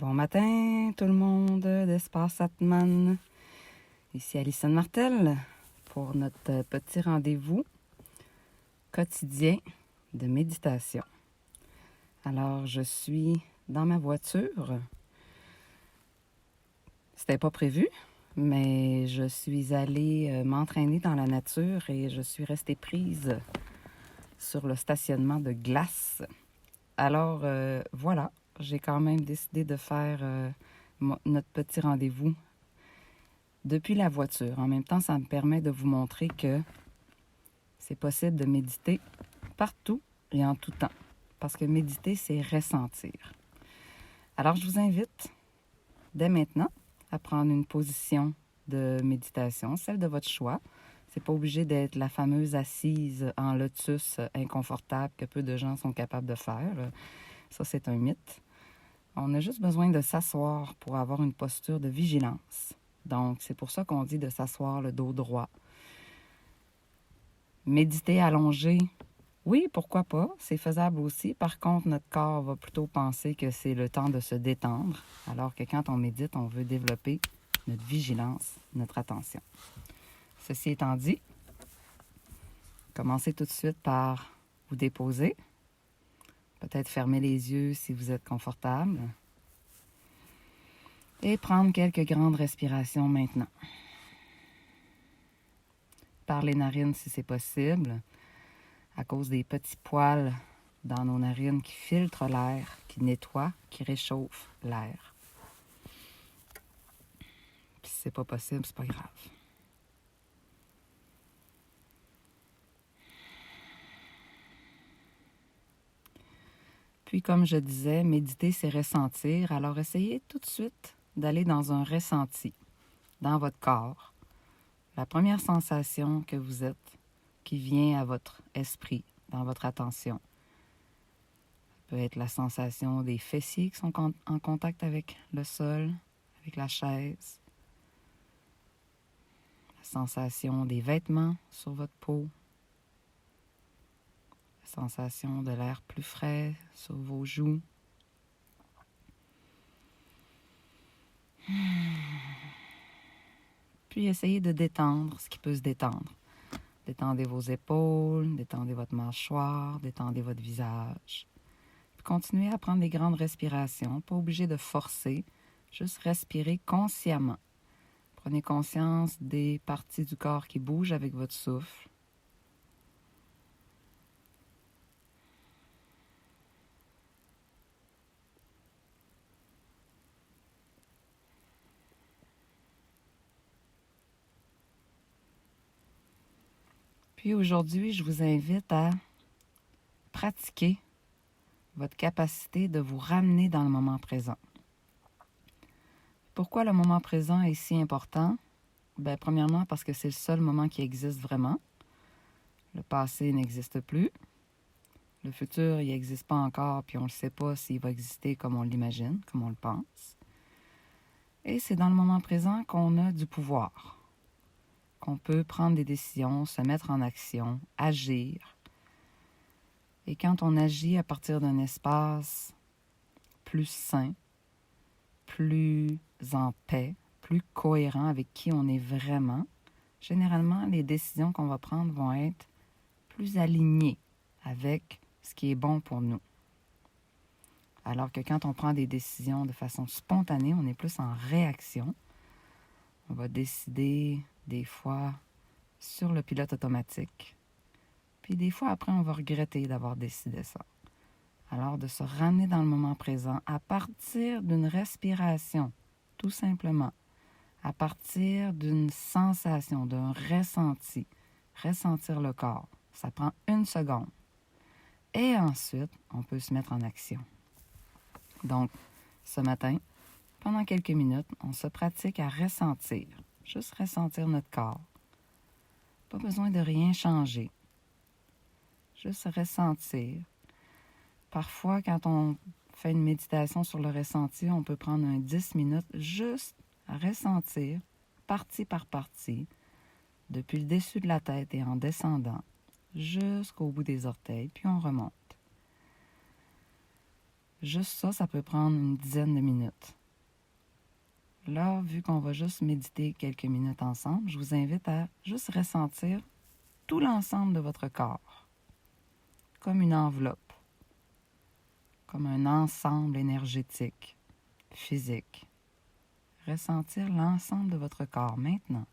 Bon matin tout le monde d'Espace Atman. Ici Alison Martel pour notre petit rendez-vous quotidien de méditation. Alors je suis dans ma voiture. C'était pas prévu, mais je suis allée m'entraîner dans la nature et je suis restée prise sur le stationnement de glace. Alors voilà, j'ai quand même décidé de faire notre petit rendez-vous depuis la voiture. En même temps, ça me permet de vous montrer que c'est possible de méditer partout et en tout temps. Parce que méditer, c'est ressentir. Alors, je vous invite dès maintenant à prendre une position de méditation, celle de votre choix. C'est pas obligé d'être la fameuse assise en lotus inconfortable que peu de gens sont capables de faire. Ça, c'est un mythe. On a juste besoin de s'asseoir pour avoir une posture de vigilance. Donc, c'est pour ça qu'on dit de s'asseoir le dos droit. Méditer allongé, oui, pourquoi pas, c'est faisable aussi. Par contre, notre corps va plutôt penser que c'est le temps de se détendre, alors que quand on médite, on veut développer notre vigilance, notre attention. Ceci étant dit, commencez tout de suite par vous déposer. Peut-être fermer les yeux si vous êtes confortable. Et prendre quelques grandes respirations maintenant. Par les narines si c'est possible, à cause des petits poils dans nos narines qui filtrent l'air, qui nettoient, qui réchauffent l'air. Puis si c'est pas possible, c'est pas grave. Puis comme je disais, méditer, c'est ressentir. Alors essayez tout de suite d'aller dans un ressenti, dans votre corps. La première sensation que vous êtes, qui vient à votre esprit, dans votre attention. Ça peut être la sensation des fessiers qui sont en contact avec le sol, avec la chaise. La sensation des vêtements sur votre peau. La sensation de l'air plus frais sur vos joues. Puis essayez de détendre ce qui peut se détendre. Détendez vos épaules, détendez votre mâchoire, détendez votre visage. Puis continuez à prendre des grandes respirations, pas obligé de forcer, juste respirer consciemment. Prenez conscience des parties du corps qui bougent avec votre souffle. Puis aujourd'hui, je vous invite à pratiquer votre capacité de vous ramener dans le moment présent. Pourquoi le moment présent est si important? Bien, premièrement, parce que c'est le seul moment qui existe vraiment. Le passé n'existe plus. Le futur, il n'existe pas encore, puis on ne sait pas s'il va exister comme on l'imagine, comme on le pense. Et c'est dans le moment présent qu'on a du pouvoir, qu'on peut prendre des décisions, se mettre en action, agir. Et quand on agit à partir d'un espace plus sain, plus en paix, plus cohérent avec qui on est vraiment, généralement, les décisions qu'on va prendre vont être plus alignées avec ce qui est bon pour nous. Alors que quand on prend des décisions de façon spontanée, on est plus en réaction. On va décider des fois sur le pilote automatique. Puis des fois, après, on va regretter d'avoir décidé ça. Alors, de se ramener dans le moment présent à partir d'une respiration, tout simplement. À partir d'une sensation, d'un ressenti. Ressentir le corps. Ça prend 1 seconde. Et ensuite, on peut se mettre en action. Donc, ce matin, pendant quelques minutes, on se pratique à ressentir. Juste ressentir notre corps. Pas besoin de rien changer. Juste ressentir. Parfois, quand on fait une méditation sur le ressenti, on peut prendre 10 minutes juste à ressentir, partie par partie, depuis le dessus de la tête et en descendant, jusqu'au bout des orteils, puis on remonte. Juste ça, ça peut prendre une dizaine de minutes. Là, vu qu'on va juste méditer quelques minutes ensemble, je vous invite à juste ressentir tout l'ensemble de votre corps, comme une enveloppe, comme un ensemble énergétique, physique. Ressentir l'ensemble de votre corps maintenant.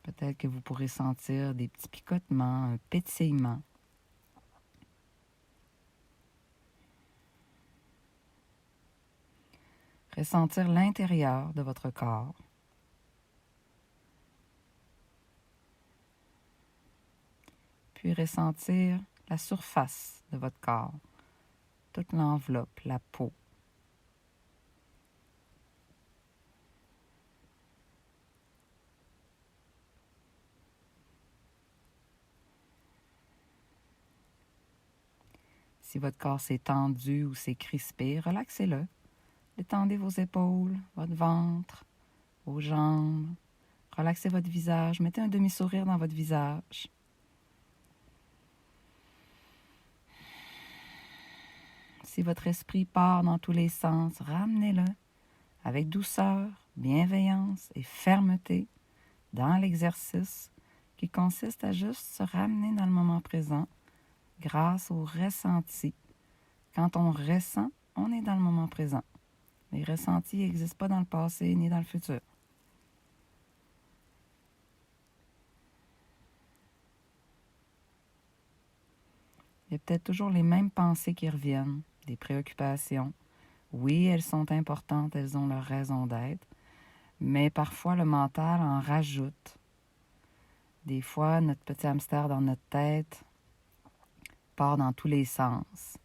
Peut-être que vous pourrez sentir des petits picotements, un pétillement. Ressentir l'intérieur de votre corps. Puis ressentir la surface de votre corps, toute l'enveloppe, la peau. Si votre corps s'est tendu ou s'est crispé, relaxez-le. Détendez vos épaules, votre ventre, vos jambes. Relaxez votre visage. Mettez un demi-sourire dans votre visage. Si votre esprit part dans tous les sens, ramenez-le avec douceur, bienveillance et fermeté dans l'exercice qui consiste à juste se ramener dans le moment présent grâce au ressenti. Quand on ressent, on est dans le moment présent. Les ressentis n'existent pas dans le passé ni dans le futur. Il y a peut-être toujours les mêmes pensées qui reviennent, des préoccupations. Oui, elles sont importantes, elles ont leur raison d'être, mais parfois le mental en rajoute. Des fois, notre petit hamster dans notre tête part dans tous les sens.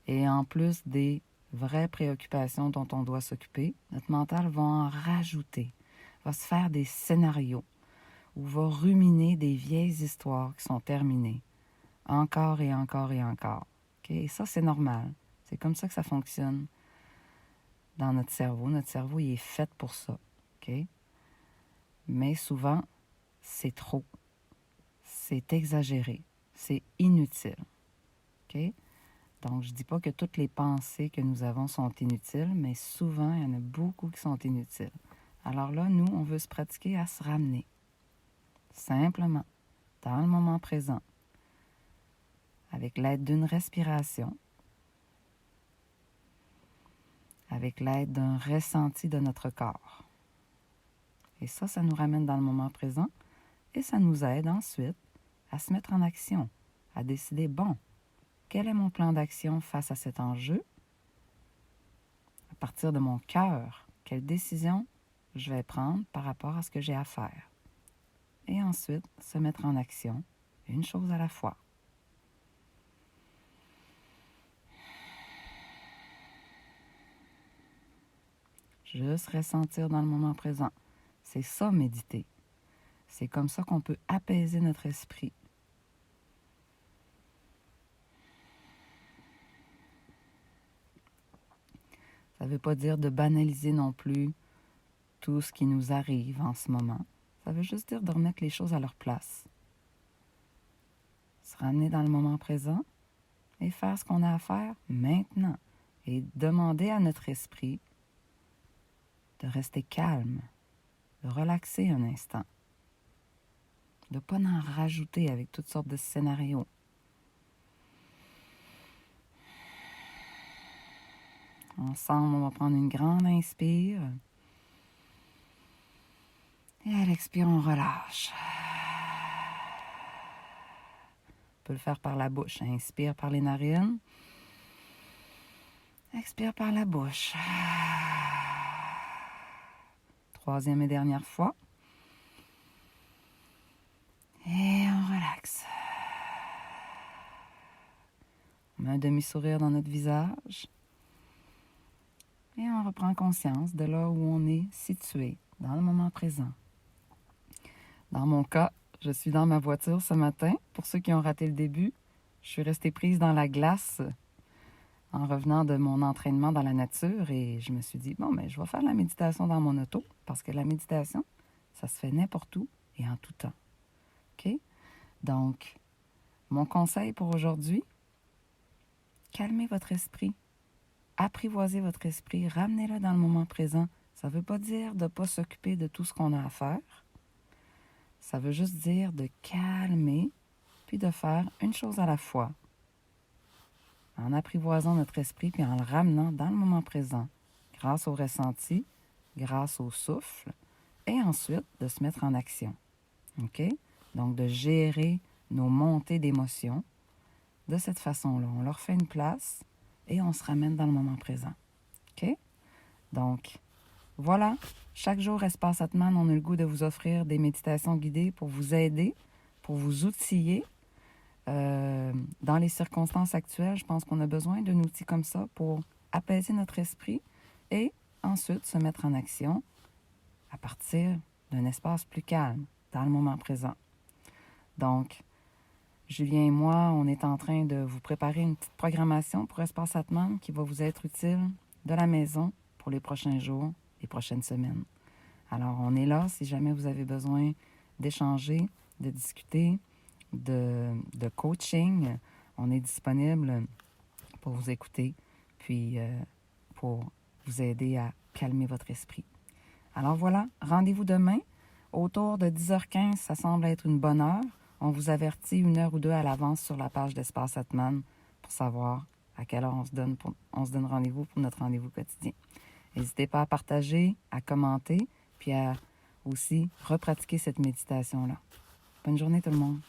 Et en plus des vraies préoccupations dont on doit s'occuper, notre mental va en rajouter, va se faire des scénarios ou va ruminer des vieilles histoires qui sont terminées, encore et encore et encore. Okay? Et ça, c'est normal. C'est comme ça que ça fonctionne dans notre cerveau. Notre cerveau, il est fait pour ça. Okay? Mais souvent, c'est trop. C'est exagéré. C'est inutile. Okay? Donc, je ne dis pas que toutes les pensées que nous avons sont inutiles, mais souvent, il y en a beaucoup qui sont inutiles. Alors là, nous, on veut se pratiquer à se ramener. Simplement, dans le moment présent, avec l'aide d'une respiration, avec l'aide d'un ressenti de notre corps. Et ça nous ramène dans le moment présent et ça nous aide ensuite à se mettre en action, à décider, bon, quel est mon plan d'action face à cet enjeu? À partir de mon cœur, quelle décision je vais prendre par rapport à ce que j'ai à faire? Et ensuite, se mettre en action, une chose à la fois. Juste ressentir dans le moment présent. C'est ça, méditer. C'est comme ça qu'on peut apaiser notre esprit. Ça ne veut pas dire de banaliser non plus tout ce qui nous arrive en ce moment. Ça veut juste dire de remettre les choses à leur place. Se ramener dans le moment présent et faire ce qu'on a à faire maintenant. Et demander à notre esprit de rester calme, de relaxer un instant, de ne pas en rajouter avec toutes sortes de scénarios. Ensemble, on va prendre une grande inspire. Et à l'expire, on relâche. On peut le faire par la bouche. Inspire par les narines. Expire par la bouche. Troisième et dernière fois. Et on relaxe. On met un demi-sourire dans notre visage. Et on reprend conscience de là où on est situé, dans le moment présent. Dans mon cas, je suis dans ma voiture ce matin. Pour ceux qui ont raté le début, je suis restée prise dans la glace en revenant de mon entraînement dans la nature et je me suis dit, bon, je vais faire la méditation dans mon auto parce que la méditation, ça se fait n'importe où et en tout temps. OK? Donc, mon conseil pour aujourd'hui, calmez votre esprit. Apprivoisez votre esprit. Ramenez-le dans le moment présent. Ça ne veut pas dire de ne pas s'occuper de tout ce qu'on a à faire. Ça veut juste dire de calmer puis de faire une chose à la fois. En apprivoisant notre esprit puis en le ramenant dans le moment présent, grâce au ressenti, grâce au souffle, et ensuite de se mettre en action. OK? Donc, de gérer nos montées d'émotions de cette façon-là. On leur fait une place et on se ramène dans le moment présent. OK? Donc, voilà. Chaque jour, Espace Atman, on a le goût de vous offrir des méditations guidées pour vous aider, pour vous outiller. Dans les circonstances actuelles, je pense qu'on a besoin d'un outil comme ça pour apaiser notre esprit et ensuite se mettre en action à partir d'un espace plus calme, dans le moment présent. Donc, Julien et moi, on est en train de vous préparer une petite programmation pour Espace Atman qui va vous être utile de la maison pour les prochains jours, les prochaines semaines. Alors, on est là si jamais vous avez besoin d'échanger, de discuter, de coaching. On est disponible pour vous écouter, puis pour vous aider à calmer votre esprit. Alors voilà, rendez-vous demain. Autour de 10h15, ça semble être une bonne heure. On vous avertit 1 heure ou 2 à l'avance sur la page d'Espace Atman pour savoir à quelle heure on se donne rendez-vous pour notre rendez-vous quotidien. N'hésitez pas à partager, à commenter, puis à aussi repratiquer cette méditation-là. Bonne journée tout le monde.